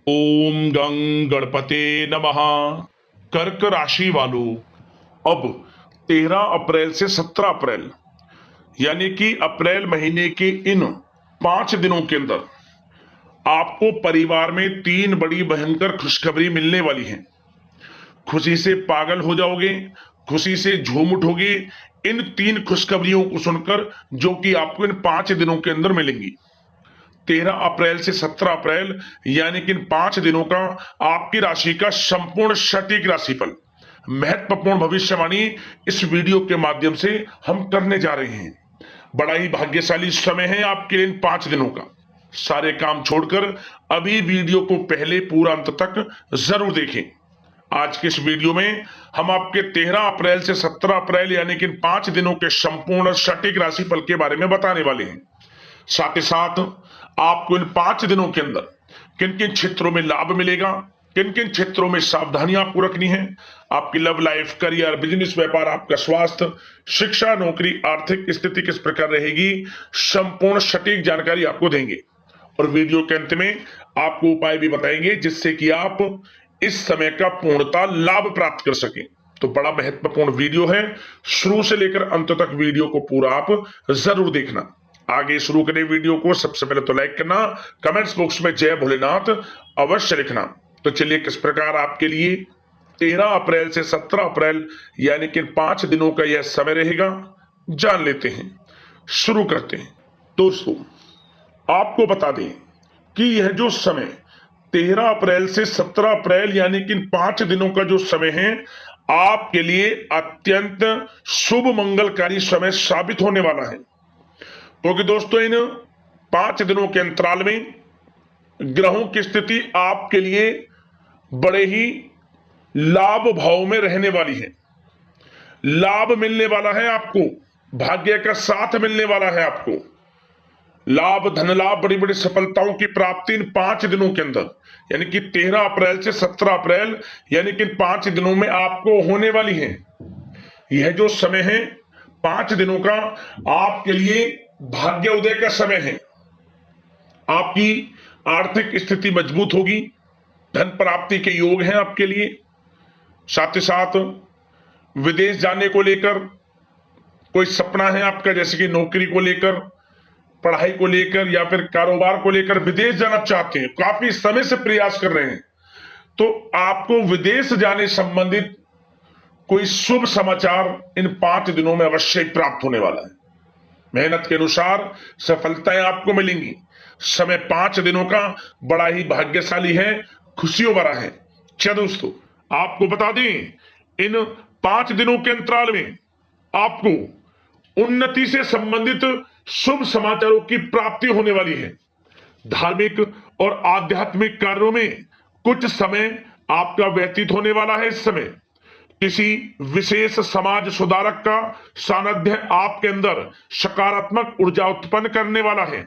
ओम गं गणपते नमः। कर्क राशि वालों, अब 13 अप्रैल से 17 अप्रैल यानी कि अप्रैल महीने के इन 5 दिनों के अंदर आपको परिवार में 3 बड़ी भयंकर खुशखबरी मिलने वाली है। खुशी से पागल हो जाओगे, खुशी से झूम उठोगे इन 3 खुशखबरियों को सुनकर, जो कि आपको इन 5 दिनों के अंदर मिलेंगी। 13 अप्रैल से 17 अप्रैल यानी कि इन 5 दिनों का आपकी राशि का संपूर्ण सटीक राशिफल, महत्वपूर्ण भविष्यवाणी इस वीडियो के माध्यम से हम करने जा रहे हैं। बड़ा ही भाग्यशाली समय है आपके लिए इन 5 दिनों का। सारे काम छोड़कर अभी वीडियो को पहले पूरा अंत तक जरूर देखें। आज के इस वीडियो में हम आपके 13 अप्रैल से 17 अप्रैल यानी कि इन 5 दिनों के संपूर्ण सटीक राशिफल के बारे में बताने वाले हैं। साथ ही साथ आपको इन 5 दिनों के अंदर किन किन क्षेत्रों में लाभ मिलेगा, किन किन क्षेत्रों में सावधानियां आपको रखनी है, आपकी लव लाइफ, करियर, बिजनेस, व्यापार, आपका स्वास्थ्य, शिक्षा, नौकरी, आर्थिक स्थिति किस प्रकार रहेगी, संपूर्ण सटीक जानकारी आपको देंगे। और वीडियो के अंत में आपको उपाय भी बताएंगे जिससे कि आप इस समय का पूर्णतः लाभ प्राप्त कर सकें। तो बड़ा महत्वपूर्ण वीडियो है, शुरू से लेकर अंत तक वीडियो को पूरा आप जरूर देखना। आगे शुरू करें वीडियो को, सबसे पहले तो लाइक करना, कमेंट्स बॉक्स में जय भोलेनाथ अवश्य लिखना। तो चलिए किस प्रकार आपके लिए 13 अप्रैल से 17 अप्रैल यानी कि 5 दिनों का यह समय रहेगा, जान लेते हैं। शुरू करते हैं। दोस्तों, आपको बता दें कि यह जो समय 13 अप्रैल से 17 अप्रैल यानी कि 5 दिनों का जो समय है, आपके लिए अत्यंत शुभ मंगलकारी समय साबित होने वाला है। क्योंकि दोस्तों, इन 5 दिनों के अंतराल में ग्रहों की स्थिति आपके लिए बड़े ही लाभ भाव में रहने वाली है। लाभ मिलने वाला है आपको, भाग्य का साथ मिलने वाला है आपको। लाभ, धन लाभ, बड़ी बड़ी सफलताओं की प्राप्ति इन 5 दिनों के अंदर यानी कि 13 अप्रैल से 17 अप्रैल यानी कि 5 दिनों में आपको होने वाली है। यह जो समय है 5 दिनों का, आपके लिए भाग्य उदय का समय है। आपकी आर्थिक स्थिति मजबूत होगी, धन प्राप्ति के योग हैं आपके लिए। साथ ही साथ विदेश जाने को लेकर कोई सपना है आपका, जैसे कि नौकरी को लेकर, पढ़ाई को लेकर या फिर कारोबार को लेकर विदेश जाना चाहते हैं, काफी समय से प्रयास कर रहे हैं, तो आपको विदेश जाने संबंधित कोई शुभ समाचार इन 5 दिनों में अवश्य प्राप्त होने वाला है। मेहनत के अनुसार सफलताएं आपको मिलेंगी। समय 5 दिनों का बड़ा ही भाग्यशाली है, खुशियों भरा है। क्या दोस्तों, आपको बता दें, इन 5 दिनों के अंतराल में आपको उन्नति से संबंधित शुभ समाचारों की प्राप्ति होने वाली है। धार्मिक और आध्यात्मिक कार्यों में कुछ समय आपका व्यतीत होने वाला है। इस समय किसी विशेष समाज सुधारक का सानिध्य आपके अंदर सकारात्मक ऊर्जा उत्पन्न करने वाला है।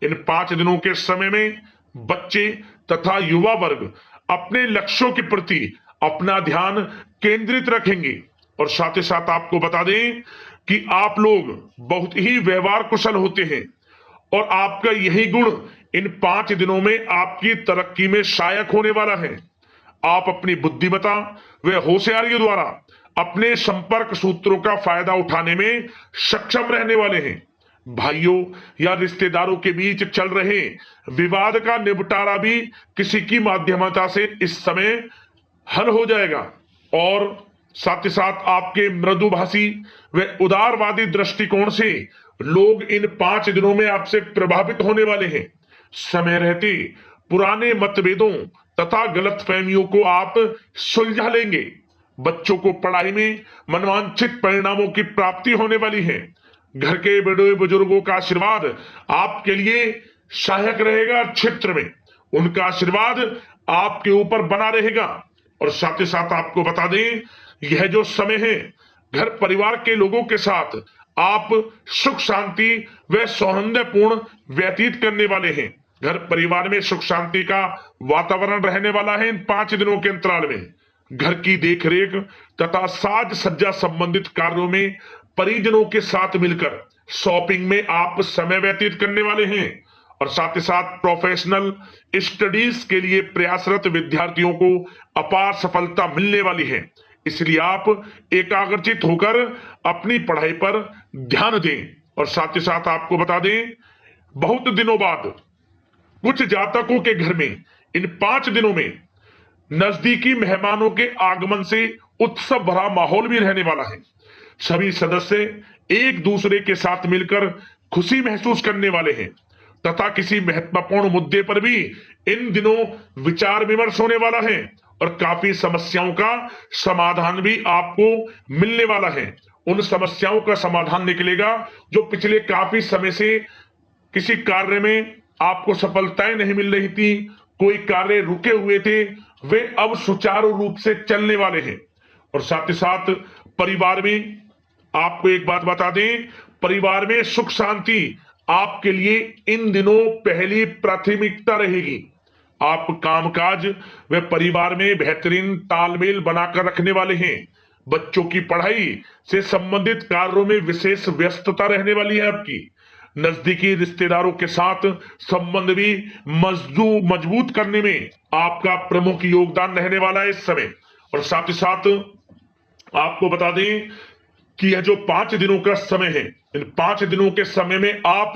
इन 5 दिनों के समय में बच्चे तथा युवा वर्ग अपने लक्ष्यों के प्रति अपना ध्यान केंद्रित रखेंगे। और साथ ही साथ आपको बता दें कि आप लोग बहुत ही व्यवहार कुशल होते हैं और आपका यही गुण इन 5 दिनों में आपकी तरक्की में सहायक होने वाला है। आप अपनी बुद्धिमत्ता व होशियारी द्वारा अपने संपर्क सूत्रों का फायदा उठाने में सक्षम रहने वाले हैं। भाइयों या रिश्तेदारों के बीच चल रहे विवाद का निपटारा भी किसी की माध्यमता से इस समय हल हो जाएगा। और साथ ही साथ आपके मृदुभाषी व उदारवादी दृष्टिकोण से लोग इन 5 दिनों में आपसे प्रभावित होने वाले हैं। समय रहते पुराने मतभेदों तथा गलतफहमियों को आप सुलझा लेंगे। बच्चों को पढ़ाई में मनवांछित परिणामों की प्राप्ति होने वाली है। घर के बड़े बुजुर्गों का आशीर्वाद आपके लिए सहायक रहेगा। क्षेत्र में उनका आशीर्वाद आपके ऊपर बना रहेगा। और साथ ही साथ आपको बता दें, यह जो समय है घर परिवार के लोगों के साथ आप सुख शांति व सौहार्दपूर्ण व्यतीत करने वाले हैं। घर परिवार में सुख शांति का वातावरण रहने वाला है। इन 5 दिनों के अंतराल में घर की देखरेख तथा साज सज्जा संबंधित कार्यों में परिजनों के साथ मिलकर शॉपिंग में आप समय व्यतीत करने वाले हैं। और साथ ही साथ प्रोफेशनल स्टडीज के लिए प्रयासरत विद्यार्थियों को अपार सफलता मिलने वाली है। इसलिए आप एकाग्रचित होकर अपनी पढ़ाई पर ध्यान दें। और साथ ही साथ आपको बता दें, बहुत दिनों बाद कुछ जातकों के घर में इन 5 दिनों में नजदीकी मेहमानों के आगमन से उत्सव भरा माहौल भी रहने वाला है। सभी सदस्य एक दूसरे के साथ मिलकर खुशी महसूस करने वाले हैं तथा किसी महत्वपूर्ण मुद्दे पर भी इन दिनों विचार विमर्श होने वाला है और काफी समस्याओं का समाधान भी आपको मिलने वाला है। उन समस्याओं का समाधान निकलेगा जो पिछले काफी समय से किसी कार्य में आपको सफलताएं नहीं मिल रही थी, कोई कार्य रुके हुए थे, वे अब सुचारू रूप से चलने वाले हैं। और साथ ही साथ परिवार में आपको एक बात बता दें, परिवार में सुख शांति आपके लिए इन दिनों पहली प्राथमिकता रहेगी। आप कामकाज व परिवार में बेहतरीन तालमेल बनाकर रखने वाले हैं। बच्चों की पढ़ाई से संबंधित कार्यों में विशेष व्यस्तता रहने वाली है आपकी। नजदीकी रिश्तेदारों के साथ संबंध भी मजबूत करने में आपका प्रमुख योगदान रहने वाला है इस समय। और साथ ही साथ आपको बता दें कि यह जो 5 दिनों का समय है, इन 5 दिनों के समय में आप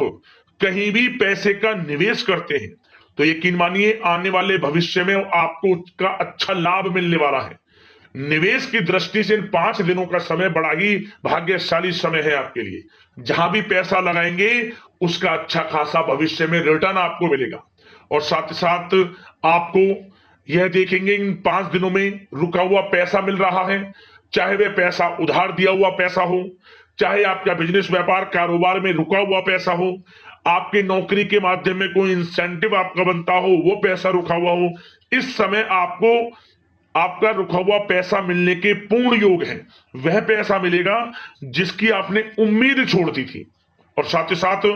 कहीं भी पैसे का निवेश करते हैं तो यकीन मानिए आने वाले भविष्य में आपको उसका अच्छा लाभ मिलने वाला है। निवेश की दृष्टि से इन 5 दिनों का समय बड़ा ही भाग्यशाली समय है आपके लिए। जहां भी पैसा लगाएंगे उसका अच्छा खासा भविष्य में रिटर्न आपको मिलेगा। और साथ ही साथ आपको यह देखेंगे इन 5 दिनों में रुका हुआ पैसा मिल रहा है, चाहे वह पैसा उधार दिया हुआ पैसा हो, चाहे आपका बिजनेस व्यापार कारोबार में रुका हुआ पैसा हो, आपकी नौकरी के माध्यम में कोई इंसेंटिव आपका बनता हो, वो पैसा रुका हुआ हो। इस समय आपको आपका रुका हुआ पैसा मिलने के पूर्ण योग है। वह पैसा मिलेगा जिसकी आपने उम्मीद छोड़ दी थी। और साथ ही साथ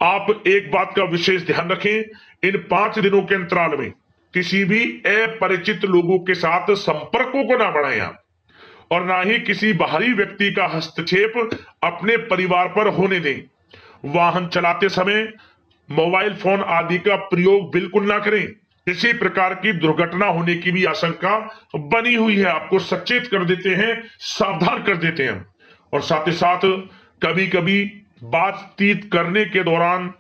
आप एक बात का विशेष ध्यान रखें, इन 5 दिनों के अंतराल में किसी भी अपरिचित लोगों के साथ संपर्कों को ना बढ़ाएं आप, और ना ही किसी बाहरी व्यक्ति का हस्तक्षेप अपने परिवार पर होने दें। वाहन चलाते समय मोबाइल फोन आदि का प्रयोग बिल्कुल ना करें। किसी प्रकार की दुर्घटना होने की भी आशंका बनी हुई है, आपको सचेत कर देते हैं, सावधान कर देते हैं। और साथ ही साथ कभी कभी बातचीत करने के दौरान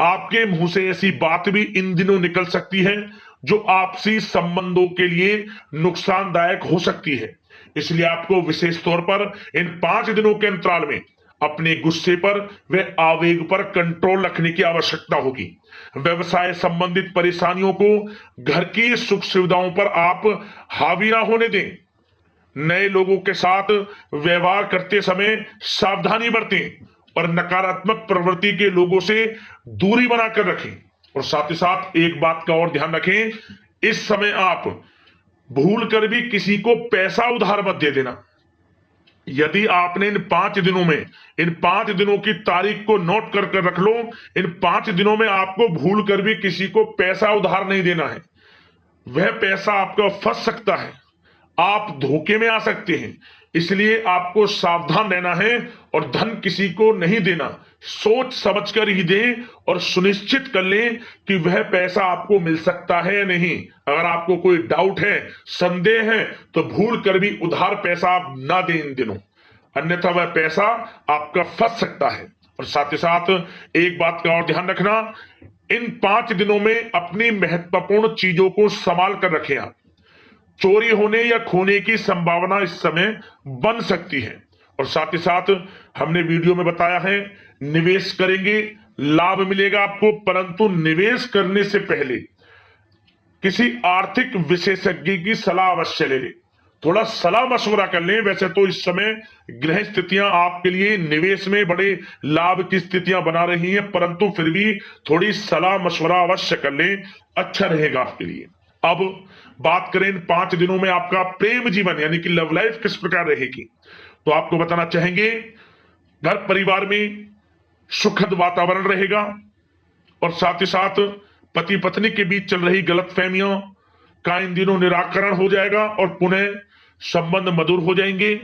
आपके मुंह से ऐसी बात भी इन दिनों निकल सकती है जो आपसी संबंधों के लिए नुकसानदायक हो सकती है। इसलिए आपको विशेष तौर पर इन 5 दिनों के अंतराल में अपने गुस्से पर व आवेग पर कंट्रोल रखने की आवश्यकता होगी। व्यवसाय संबंधित परेशानियों को घर की सुख सुविधाओं पर आप हावी ना होने दें। नए लोगों के साथ व्यवहार करते समय सावधानी बरतें और नकारात्मक प्रवृत्ति के लोगों से दूरी बनाकर रखें। और साथ ही साथ एक बात का और ध्यान रखें, इस समय आप भूल कर भी किसी को पैसा उधार मत दे देना। यदि आपने इन 5 दिनों में, इन 5 दिनों की तारीख को नोट कर रख लो, इन 5 दिनों में आपको भूल कर भी किसी को पैसा उधार नहीं देना है। वह पैसा आपका फंस सकता है, आप धोखे में आ सकते हैं। इसलिए आपको सावधान रहना है और धन किसी को नहीं देना। सोच समझकर ही दें और सुनिश्चित कर लें कि वह पैसा आपको मिल सकता है या नहीं। अगर आपको कोई डाउट है, संदेह है, तो भूल कर भी उधार पैसा आप ना दें इन दिनों, अन्यथा वह पैसा आपका फंस सकता है। और साथ ही साथ एक बात का और ध्यान रखना, इन 5 दिनों में अपनी महत्वपूर्ण चीजों को संभाल कर रखें आप। चोरी होने या खोने की संभावना इस समय बन सकती है। और साथ ही साथ हमने वीडियो में बताया है, निवेश करेंगे लाभ मिलेगा आपको, परंतु निवेश करने से पहले किसी आर्थिक विशेषज्ञ की सलाह अवश्य ले लें, थोड़ा सलाह मशवरा कर लें। वैसे तो इस समय ग्रह स्थितियां आपके लिए निवेश में बड़े लाभ की स्थितियां बना रही हैं, परंतु फिर भी थोड़ी सलाह मशवरा अवश्य कर लें, अच्छा रहेगा आपके लिए। अब बात करें इन 5 दिनों में आपका प्रेम जीवन यानी कि लव लाइफ किस प्रकार रहेगी, तो आपको बताना चाहेंगे, घर परिवार में सुखद वातावरण रहेगा और साथ ही साथ पति पत्नी के बीच चल रही गलतफहमियों का इन दिनों निराकरण हो जाएगा और पुनः संबंध मधुर हो जाएंगे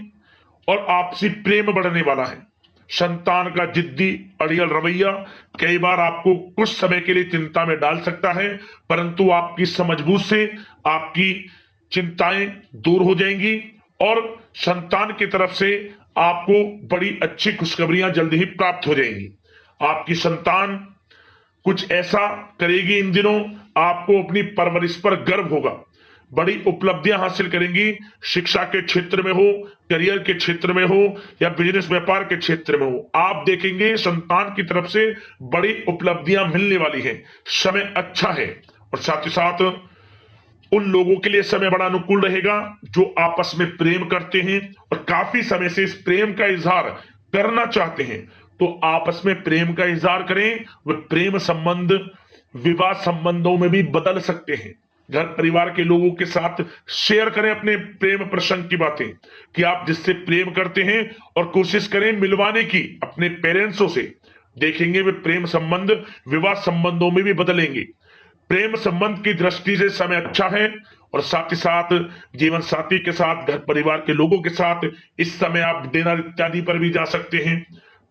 और आपसी प्रेम बढ़ने वाला है। संतान का जिद्दी अड़ियल रवैया कई बार आपको कुछ समय के लिए चिंता में डाल सकता है, परंतु आपकी समझबूझ से आपकी चिंताएं दूर हो जाएंगी और संतान की तरफ से आपको बड़ी अच्छी खुशखबरियां जल्द ही प्राप्त हो जाएंगी। आपकी संतान कुछ ऐसा करेगी इन दिनों, आपको अपनी परवरिश पर गर्व होगा। बड़ी उपलब्धियां हासिल करेंगी, शिक्षा के क्षेत्र में हो, करियर के क्षेत्र में हो या बिजनेस व्यापार के क्षेत्र में हो। आप देखेंगे संतान की तरफ से बड़ी उपलब्धियां मिलने वाली है, समय अच्छा है। और साथ ही साथ उन लोगों के लिए समय बड़ा अनुकूल रहेगा जो आपस में प्रेम करते हैं और काफी समय से इस प्रेम का इजहार करना चाहते हैं, तो आपस में प्रेम का इजहार करें। वे प्रेम संबंध विवाह संबंधों में भी बदल सकते हैं। घर परिवार के लोगों के साथ शेयर करें अपने प्रेम प्रसंग की बातें कि आप जिससे प्रेम करते हैं और कोशिश करें मिलवाने की अपने पेरेंट्सों से। देखेंगे वे प्रेम संबंध विवाह संबंधों में भी बदलेंगे। प्रेम संबंध की दृष्टि से समय अच्छा है और साथ ही साथ जीवन साथी के साथ, घर परिवार के लोगों के साथ इस समय आप डिनर इत्यादि पर भी जा सकते हैं।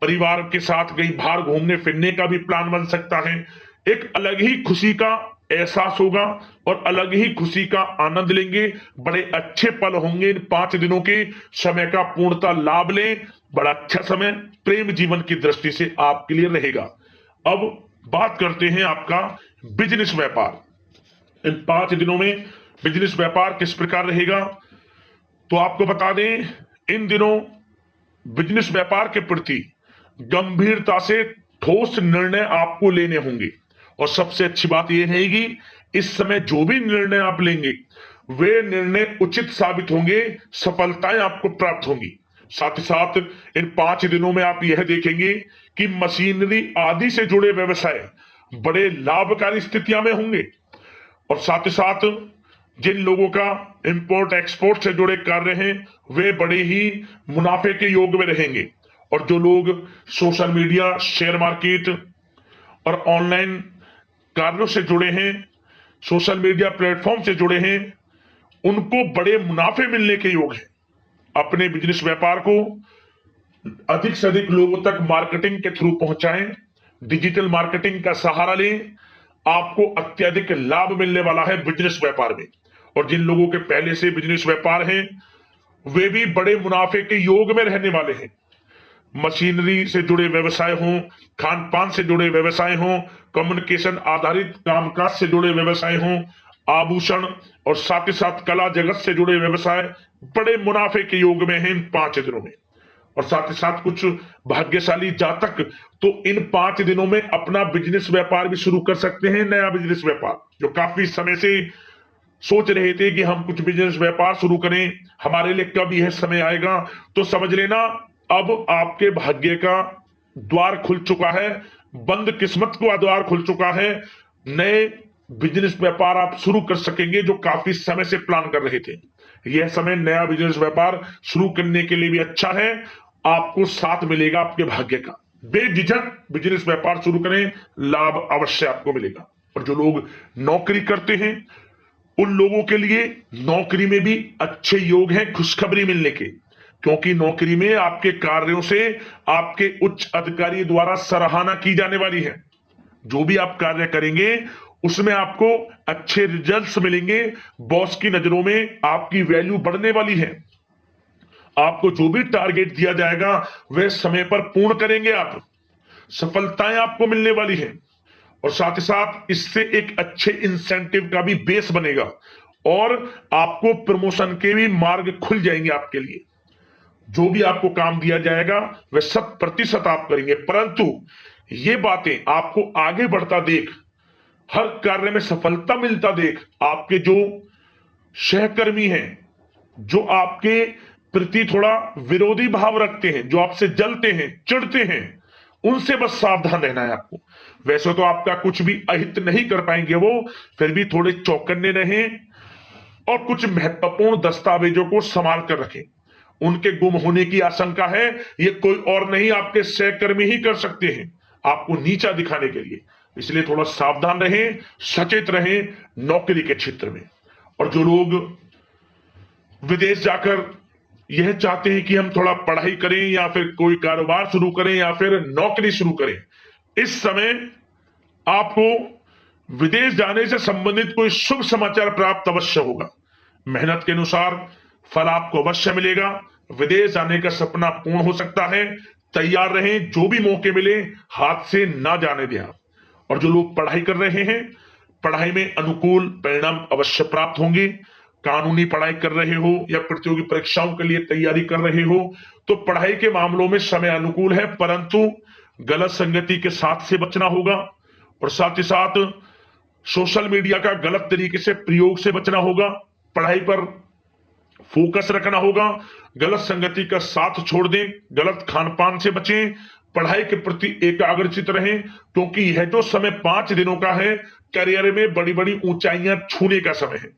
परिवार के साथ कहीं बाहर घूमने फिरने का भी प्लान बन सकता है। एक अलग ही खुशी का एहसास होगा और अलग ही खुशी का आनंद लेंगे। बड़े अच्छे पल होंगे इन 5 दिनों के, समय का पूर्णतः लाभ लें। बड़ा अच्छा समय प्रेम जीवन की दृष्टि से आपके लिए रहेगा। अब बात करते हैं आपका बिजनेस व्यापार। इन 5 दिनों में बिजनेस व्यापार किस प्रकार रहेगा, तो आपको बता दें इन दिनों बिजनेस व्यापार के प्रति गंभीरता से ठोस निर्णय आपको लेने होंगे। और सबसे अच्छी बात यह रहेगी इस समय जो भी निर्णय आप लेंगे वे निर्णय उचित साबित होंगे, सफलताएं आपको प्राप्त होंगी। साथ ही साथ इन 5 दिनों में आप यह देखेंगे कि मशीनरी आदि से जुड़े व्यवसाय बड़े लाभकारी स्थितियां में होंगे। और साथ ही साथ जिन लोगों का इंपोर्ट एक्सपोर्ट से जुड़े कार्य हैं वे बड़े ही मुनाफे के योग में रहेंगे। और जो लोग सोशल मीडिया, शेयर मार्केट और ऑनलाइन कार्यों से जुड़े हैं, सोशल मीडिया प्लेटफॉर्म से जुड़े हैं, उनको बड़े मुनाफे मिलने के योग हैं। अपने बिजनेस व्यापार को अधिक से अधिक लोगों तक मार्केटिंग के थ्रू पहुंचाएं, डिजिटल मार्केटिंग का सहारा लें। आपको अत्यधिक लाभ मिलने वाला है बिजनेस व्यापार में। और जिन लोगों के पहले से बिजनेस व्यापार हैं वे भी बड़े मुनाफे के योग में रहने वाले हैं। मशीनरी से जुड़े व्यवसाय हों, खान पान से जुड़े व्यवसाय हों, कम्युनिकेशन आधारित कामकाज से जुड़े व्यवसाय हों, आभूषण और साथ ही साथ कला जगत से जुड़े व्यवसाय बड़े मुनाफे के योग में हैं इन 5 दिनों में। और साथ ही साथ कुछ भाग्यशाली जातक तो इन 5 दिनों में अपना बिजनेस व्यापार भी शुरू कर सकते हैं। नया बिजनेस व्यापार जो काफी समय से सोच रहे थे कि हम कुछ बिजनेस व्यापार शुरू करें, हमारे लिए कब यह समय आएगा, तो समझ लेना अब आपके भाग्य का द्वार खुल चुका है, बंद किस्मत का द्वार खुल चुका है। नए बिजनेस व्यापार आप शुरू कर सकेंगे जो काफी समय से प्लान कर रहे थे। यह समय नया बिजनेस व्यापार शुरू करने के लिए भी अच्छा है, आपको साथ मिलेगा आपके भाग्य का। बेझिझक बिजनेस व्यापार शुरू करें, लाभ अवश्य आपको मिलेगा। और जो लोग नौकरी करते हैं उन लोगों के लिए नौकरी में भी अच्छे योग हैं खुशखबरी मिलने के, क्योंकि नौकरी में आपके कार्यों से आपके उच्च अधिकारी द्वारा सराहना की जाने वाली है। जो भी आप कार्य करेंगे उसमें आपको अच्छे रिजल्ट्स मिलेंगे, बॉस की नजरों में आपकी वैल्यू बढ़ने वाली है। आपको जो भी टारगेट दिया जाएगा वह समय पर पूर्ण करेंगे आप, सफलताएं आपको मिलने वाली है। और साथ ही साथ इससे एक अच्छे इंसेंटिव का भी बेस बनेगा और आपको प्रमोशन के भी मार्ग खुल जाएंगे आपके लिए। जो भी आपको काम दिया जाएगा वह 100% आप करेंगे, परंतु ये बातें आपको आगे बढ़ता देख, हर कार्य में सफलता मिलता देख आपके जो सहकर्मी हैं, जो आपके प्रति थोड़ा विरोधी भाव रखते हैं, जो आपसे जलते हैं, चिढ़ते हैं, उनसे बस सावधान रहना है आपको। वैसे तो आपका कुछ भी अहित नहीं कर पाएंगे वो, फिर भी थोड़े चौकन्ने रहें और कुछ महत्वपूर्ण दस्तावेजों को संभाल कर रखें। उनके गुम होने की आशंका है, ये कोई और नहीं आपके सहकर्मी ही कर सकते हैं आपको नीचा दिखाने के लिए। इसलिए थोड़ा सावधान रहें, सचेत रहें नौकरी के क्षेत्र में। और जो लोग विदेश जाकर यह चाहते हैं कि हम थोड़ा पढ़ाई करें या फिर कोई कारोबार शुरू करें या फिर नौकरी शुरू करें, इस समय आपको विदेश जाने से संबंधित कोई शुभ समाचार प्राप्त अवश्य होगा। मेहनत के अनुसार फल आपको अवश्य मिलेगा। विदेश जाने का सपना पूर्ण हो सकता है। तैयार रहें, जो भी मौके मिले हाथ से ना जाने दें आप। और जो लोग पढ़ाई कर रहे हैं, पढ़ाई में अनुकूल परिणाम अवश्य प्राप्त होंगे। कानूनी पढ़ाई कर रहे हो या प्रतियोगी परीक्षाओं के लिए तैयारी कर रहे हो तो पढ़ाई के मामलों में समय अनुकूल है, परंतु गलत संगति के साथ से बचना होगा और साथ ही साथ सोशल मीडिया का गलत तरीके से प्रयोग से बचना होगा। पढ़ाई पर फोकस रखना होगा। गलत संगति का साथ छोड़ दें, गलत खान पान से बचें, पढ़ाई के प्रति एकाग्रचित रहें, क्योंकि यह जो समय 5 दिनों का है, करियर में बड़ी बड़ी ऊंचाइयां छूने का समय है।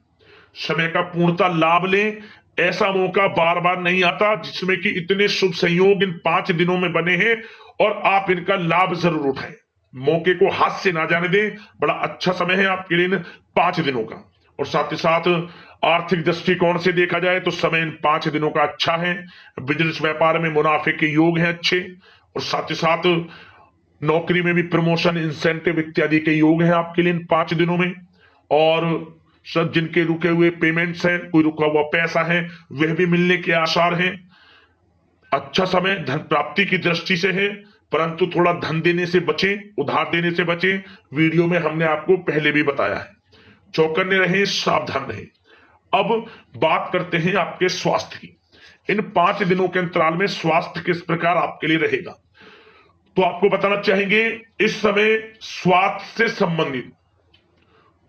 समय का पूर्णता लाभ लें। ऐसा मौका बार बार नहीं आता जिसमें कि इतने शुभ संयोग इन 5 दिनों में बने हैं और आप इनका लाभ जरूर उठाएं। मौके को हाथ से ना जाने दें। बड़ा अच्छा समय है आपके लिए इन 5 दिनों का। और साथ ही साथ आर्थिक दृष्टिकोण से देखा जाए तो समय इन 5 दिनों का अच्छा है। बिजनेस व्यापार में मुनाफे के योग हैं अच्छे, और साथ ही साथ नौकरी में भी प्रमोशन, इंसेंटिव इत्यादि के योग हैं आपके लिए इन 5 दिनों में। और सब जिनके रुके हुए पेमेंट्स हैं, कोई रुका हुआ पैसा है, वह भी मिलने के आसार हैं। अच्छा समय धन प्राप्ति की दृष्टि से है, परंतु थोड़ा धन देने से बचें, उधार देने से बचें। वीडियो में हमने आपको पहले भी बताया है। चौकन्ने रहें, सावधान रहें। अब बात करते हैं आपके स्वास्थ्य की। इन 5 दिनों के अंतराल में स्वास्थ्य किस प्रकार आपके लिए रहेगा, तो आपको बताना चाहेंगे इस समय स्वास्थ्य से संबंधित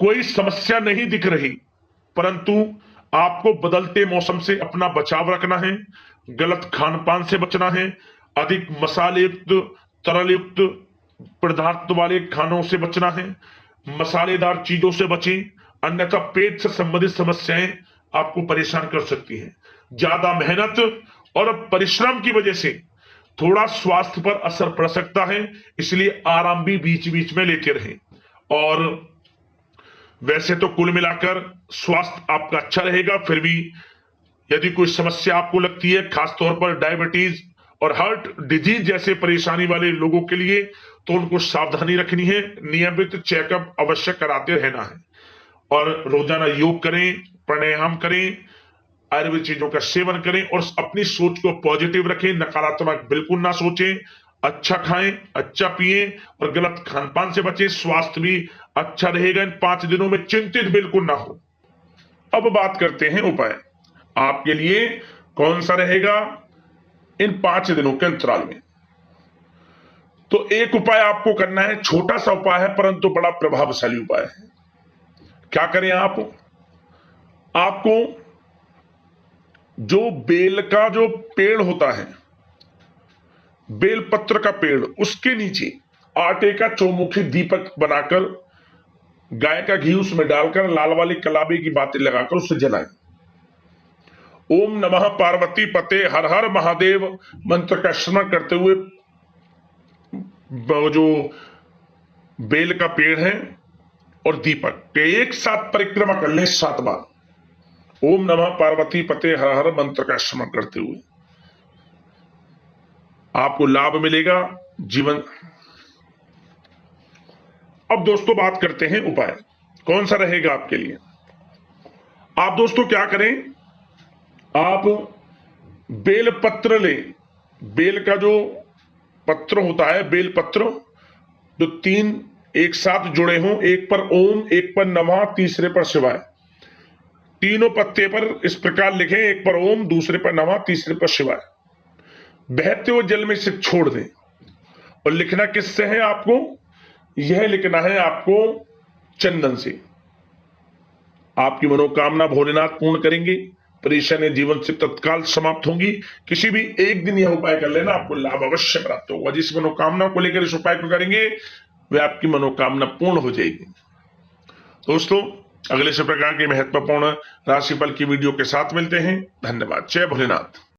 कोई समस्या नहीं दिख रही, परंतु आपको बदलते मौसम से अपना बचाव रखना है। गलत खान पान से बचना है। अधिक मसाले युक्त, तरल युक्त पदार्थ वाले खानों से बचना है। मसालेदार चीजों से बचें, अन्यथा पेट से संबंधित समस्याएं आपको परेशान कर सकती हैं। ज्यादा मेहनत और परिश्रम की वजह से थोड़ा स्वास्थ्य पर असर पड़ सकता है, इसलिए आराम भी बीच बीच में लेते रहें। और वैसे तो कुल मिलाकर स्वास्थ्य आपका अच्छा रहेगा, फिर भी यदि कोई समस्या आपको लगती है, खासतौर पर डायबिटीज और हार्ट डिजीज जैसे परेशानी वाले लोगों के लिए, तो उनको सावधानी रखनी है। नियमित चेकअप अवश्य कराते रहना है और रोजाना योग करें, प्राणायाम करें, आयुर्वेद चीजों का सेवन करें और अपनी सोच को पॉजिटिव रखें। नकारात्मक बिल्कुल ना सोचें। अच्छा खाएं, अच्छा पिएं और गलत खान पान से बचें। स्वास्थ्य भी अच्छा रहेगा इन 5 दिनों में, चिंतित बिल्कुल ना हो। अब बात करते हैं उपाय आपके लिए कौन सा रहेगा इन 5 दिनों के अंतराल में। तो एक उपाय आपको करना है, छोटा सा उपाय है परंतु बड़ा प्रभावशाली उपाय है। क्या करें आपको जो बेल का जो पेड़ होता है, बेल पत्र का पेड़, उसके नीचे आटे का चौमुखी दीपक बनाकर गाय का घी उसमें डालकर लाल वाली कलाबी की बातें लगाकर उसे जलाएं। ओम नमः पार्वती पते हर हर महादेव मंत्र का स्मरण करते हुए जो बेल का पेड़ है और दीपक के एक साथ परिक्रमा कर लें 7 बार। ओम नमः पार्वती पते हर हर मंत्र का स्मरण करते हुए आपको लाभ मिलेगा जीवन। अब दोस्तों बात करते हैं उपाय कौन सा रहेगा आपके लिए। आप दोस्तों क्या करें, आप बेल पत्र लें। बेल का जो पत्र होता है, बेल पत्र जो 3 एक साथ जुड़े हों, एक पर ओम, एक पर नमः, तीसरे पर शिवाय। तीनों पत्ते पर इस प्रकार लिखें, एक पर ओम, दूसरे पर नमः, तीसरे पर शिवाय। बहते हुए जल में इसे छोड़ दें। और लिखना किससे है आपको, यह लिखना है आपको चंदन से। आपकी मनोकामना भोलेनाथ पूर्ण करेंगे। परेशानी जीवन से तत्काल समाप्त होंगी। किसी भी एक दिन यह उपाय कर लेना, आपको लाभ अवश्य प्राप्त होगा। जिस मनोकामना को लेकर इस उपाय को करेंगे वह आपकी मनोकामना पूर्ण हो जाएगी। दोस्तों अगले से प्रकार के महत्वपूर्ण राशिफल की वीडियो के साथ मिलते हैं। धन्यवाद। जय भोलेनाथ।